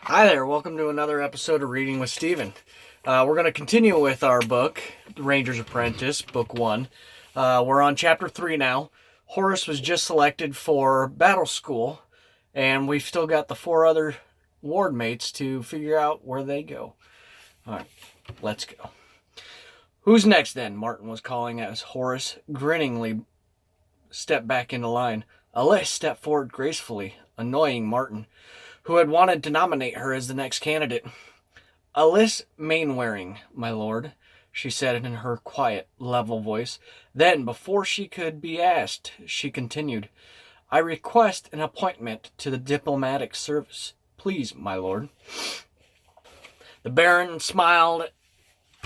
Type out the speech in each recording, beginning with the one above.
Hi there, welcome to another episode of Reading with Steven. We're going to continue with our book, The Ranger's Apprentice, Book 1. We're on Chapter 3 now. Horace was just selected for battle school, and we've still got the 4 other ward mates to figure out where they go. Alright, let's go. Who's next then? Martin was calling as Horace grinningly stepped back into line. Alice stepped forward gracefully, annoying Martin, who had wanted to nominate her as the next candidate. Alice Mainwaring, my lord, she said in her quiet, level voice. Then, before she could be asked, she continued, I request an appointment to the diplomatic service. Please, my lord. The Baron smiled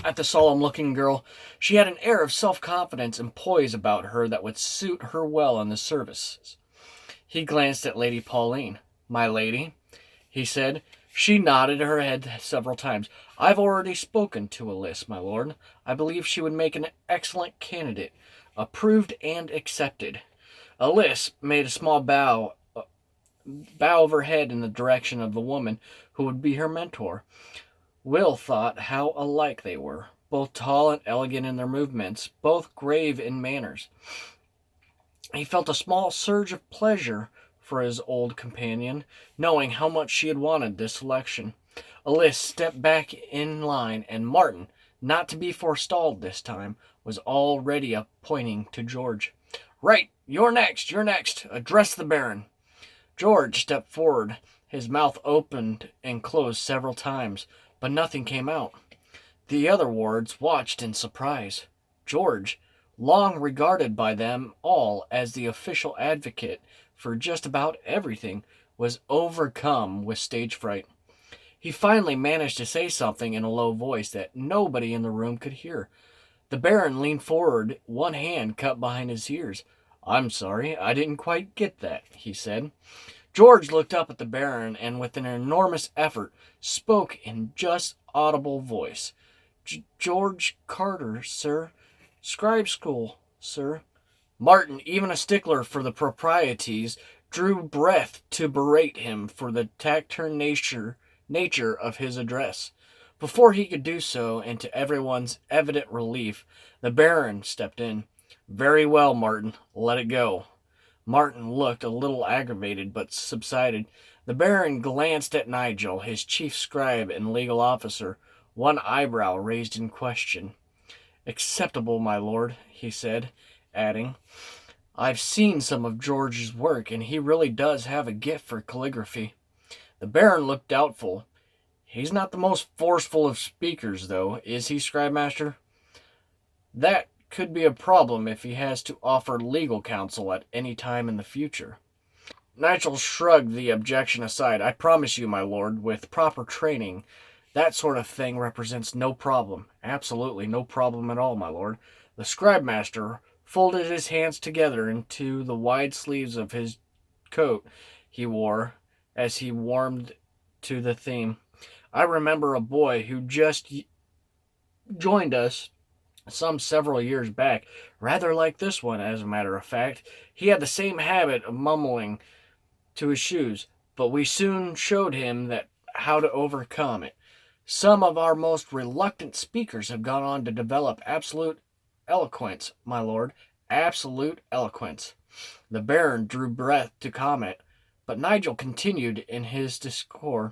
at the solemn-looking girl. She had an air of self-confidence and poise about her that would suit her well in the service. He glanced at Lady Pauline. My lady, he said. She nodded her head several times. I've already spoken to Alice, my lord. I believe she would make an excellent candidate. Approved and accepted. Alice made a small bow of her head in the direction of the woman who would be her mentor. Will thought how alike they were, both tall and elegant in their movements, both grave in manners. He felt a small surge of pleasure for his old companion, knowing how much she had wanted this selection. Alice stepped back in line, and Martin, not to be forestalled this time, was already pointing to George. Right, you're next. Address the Baron. George stepped forward. His mouth opened and closed several times, but nothing came out. The other wards watched in surprise. George, long regarded by them all as the official advocate for just about everything, was overcome with stage fright. He finally managed to say something in a low voice that nobody in the room could hear. The Baron leaned forward, one hand cupped behind his ears. I'm sorry, I didn't quite get that, he said. George looked up at the Baron and with an enormous effort spoke in just audible voice. George Carter, sir. Scribe school, sir. Martin, even a stickler for the proprieties, drew breath to berate him for the taciturn nature of his address. Before he could do so, and to everyone's evident relief, the Baron stepped in. Very well, Martin, let it go. Martin looked a little aggravated, but subsided. The Baron glanced at Nigel, his chief scribe and legal officer, one eyebrow raised in question. Acceptable, my lord, he said, adding, I've seen some of George's work, and he really does have a gift for calligraphy. The Baron looked doubtful. He's not the most forceful of speakers, though, is he, Scribe Master? That could be a problem if he has to offer legal counsel at any time in the future. Nigel shrugged the objection aside. I promise you, my lord, with proper training, that sort of thing represents no problem. Absolutely no problem at all, my lord. The Scribe Master folded his hands together into the wide sleeves of his coat he wore as he warmed to the theme. I remember a boy who just joined us some several years back, rather like this one, as a matter of fact. He had the same habit of mumbling to his shoes, but we soon showed him that how to overcome it. Some of our most reluctant speakers have gone on to develop absolute eloquence, my lord. Absolute eloquence. The Baron drew breath to comment, but Nigel continued in his discourse.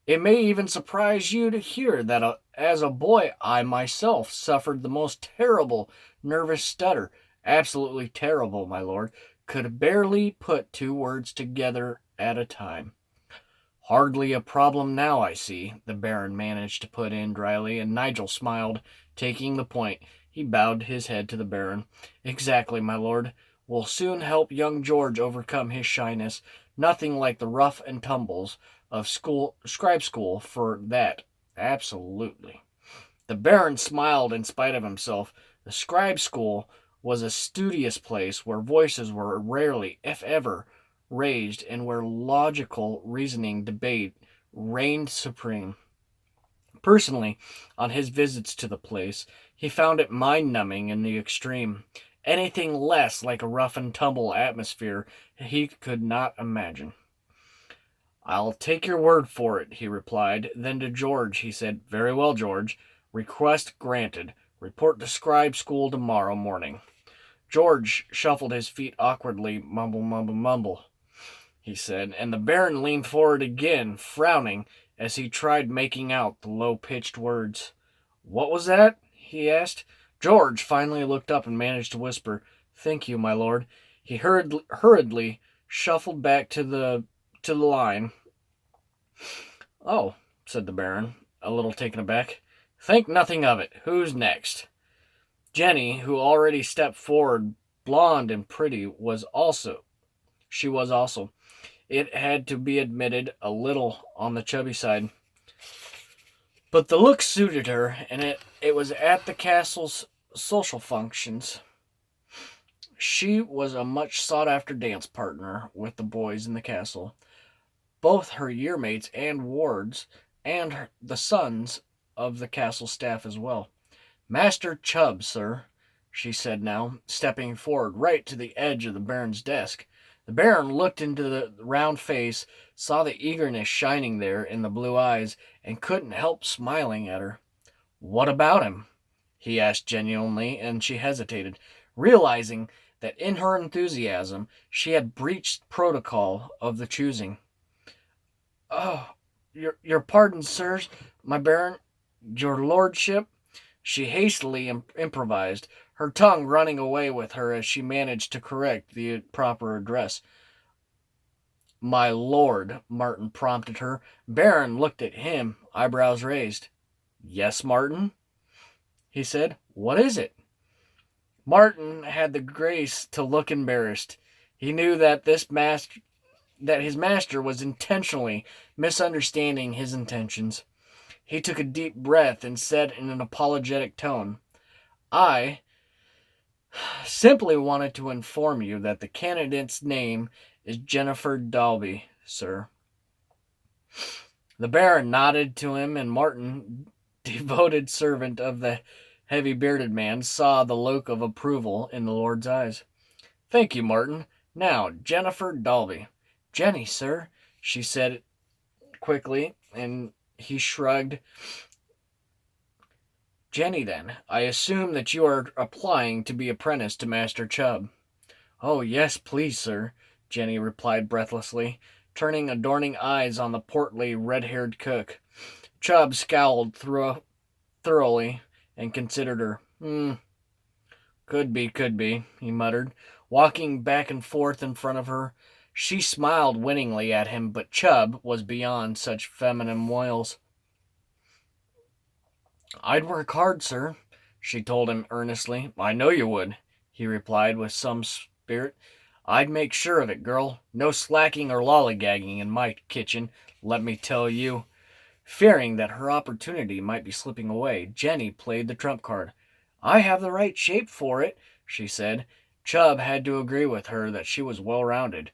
It may even surprise you to hear that as a boy I myself suffered the most terrible nervous stutter. Absolutely terrible, my lord. Could barely put 2 words together at a time. Hardly a problem now, I see, the Baron managed to put in dryly, and Nigel smiled, taking the point. He bowed his head to the Baron. Exactly, my lord. We'll soon help young George overcome his shyness. Nothing like the rough and tumbles of scribe school for that. Absolutely. The Baron smiled in spite of himself. The scribe school was a studious place where voices were rarely, if ever, raised and where logical reasoning debate reigned supreme. Personally, on his visits to the place, he found it mind-numbing in the extreme. Anything less like a rough and tumble atmosphere he could not imagine. I'll take your word for it, he replied. Then to George, he said, Very well, George. Request granted. Report to scribe school tomorrow morning. George shuffled his feet awkwardly. Mumble, mumble, mumble, he said, and the Baron leaned forward again, frowning, as he tried making out the low-pitched words. What was that? He asked. George finally looked up and managed to whisper, Thank you, my lord. He hurriedly shuffled back to the line. Oh, said the Baron, a little taken aback. Think nothing of it. Who's next? Jenny, who already stepped forward, blonde and pretty, was also. It had to be admitted, a little on the chubby side. But the look suited her, and it was at the castle's social functions. She was a much sought-after dance partner with the boys in the castle, both her yearmates and wards, and the sons of the castle staff as well. Master Chubb, sir, she said now, stepping forward right to the edge of the Baron's desk. The Baron looked into the round face, saw the eagerness shining there in the blue eyes, and couldn't help smiling at her. What about him? He asked genuinely, and she hesitated, realizing that in her enthusiasm she had breached protocol of the choosing. Oh, your pardon, sirs, my Baron, your lordship, she hastily improvised, her tongue running away with her as she managed to correct the proper address. My lord, Martin prompted her. Baron looked at him, eyebrows raised. Yes, Martin, he said. What is it? Martin had the grace to look embarrassed. He knew that his master was intentionally misunderstanding his intentions. He took a deep breath and said in an apologetic tone, I simply wanted to inform you that the candidate's name is Jennifer Dalby, sir. The Baron nodded to him, and Martin, devoted servant of the heavy-bearded man, saw the look of approval in the lord's eyes. Thank you, Martin. Now, Jennifer Dalby. Jenny, sir, she said quickly, and he shrugged. Jenny, then, I assume that you are applying to be apprenticed to Master Chubb. Oh, yes, please, sir, Jenny replied breathlessly, turning adorning eyes on the portly, red-haired cook. Chubb scowled thoroughly and considered her. Could be, he muttered, walking back and forth in front of her. She smiled winningly at him, but Chubb was beyond such feminine wiles. I'd work hard, sir, she told him earnestly. I know you would, he replied with some spirit. I'd make sure of it, girl. No slacking or lollygagging in my kitchen, let me tell you. Fearing that her opportunity might be slipping away, Jenny played the trump card. I have the right shape for it, she said. Chubb had to agree with her that she was well-rounded.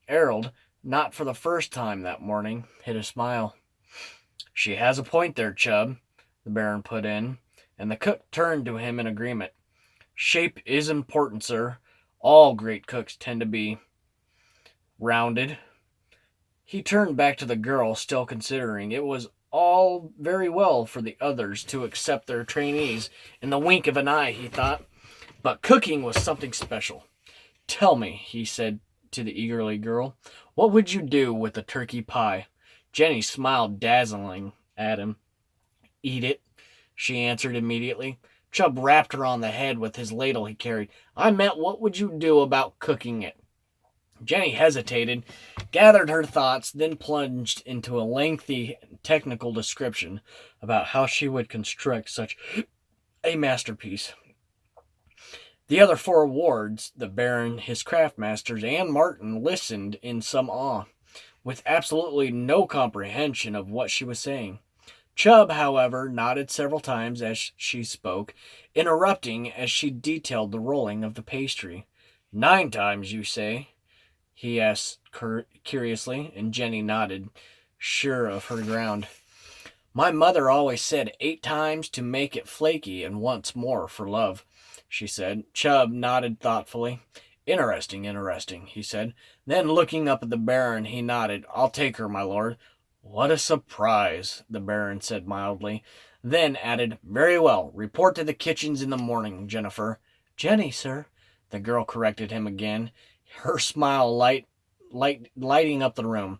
Harold, not for the first time that morning, hid a smile. She has a point there, Chubb, the Baron put in, and the cook turned to him in agreement. Shape is important, sir. All great cooks tend to be rounded. He turned back to the girl, still considering. It was all very well for the others to accept their trainees in the wink of an eye, he thought, but cooking was something special. Tell me, he said to the eagerly girl, what would you do with a turkey pie? Jenny smiled dazzling at him. Eat it, she answered immediately. Chubb rapped her on the head with his ladle he carried. I meant, what would you do about cooking it? Jenny hesitated, gathered her thoughts, then plunged into a lengthy technical description about how she would construct such a masterpiece. The other four wards, the Baron, his craftmasters, and Martin, listened in some awe, with absolutely no comprehension of what she was saying. Chubb, however, nodded several times as she spoke, interrupting as she detailed the rolling of the pastry. 9 times, you say? He asked curiously, and Jenny nodded, sure of her ground. My mother always said 8 times to make it flaky and once more for love, she said. Chubb nodded thoughtfully. Interesting, interesting, he said. Then, looking up at the Baron, he nodded. I'll take her, my lord. What a surprise, the Baron said mildly. Then added, Very well. Report to the kitchens in the morning, Jennifer. Jenny, sir, the girl corrected him again, her smile lighting up the room.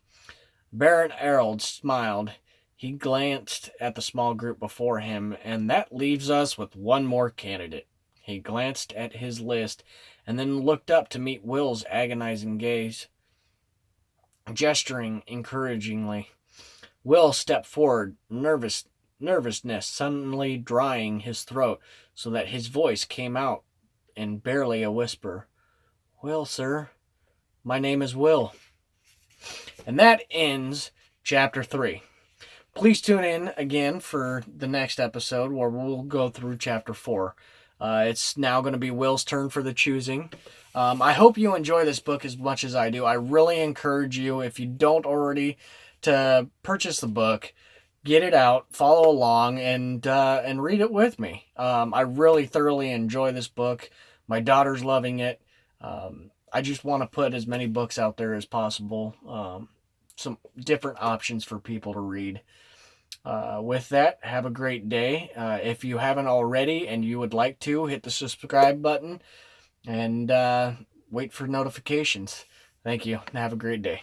Baron Harold smiled. He glanced at the small group before him, and that leaves us with one more candidate. He glanced at his list and then looked up to meet Will's agonizing gaze, gesturing encouragingly. Will stepped forward, nervousness suddenly drying his throat so that his voice came out in barely a whisper. Will, sir. My name is Will. And that ends chapter 3. Please tune in again for the next episode where we'll go through chapter 4. It's now going to be Will's turn for the choosing. I hope you enjoy this book as much as I do. I really encourage you, if you don't already, to purchase the book, get it out, follow along, and read it with me. I really thoroughly enjoy this book. My daughter's loving it. I just want to put as many books out there as possible. Some different options for people to read. With that, have a great day. If you haven't already and you would like to, hit the subscribe button and wait for notifications. Thank you, and have a great day.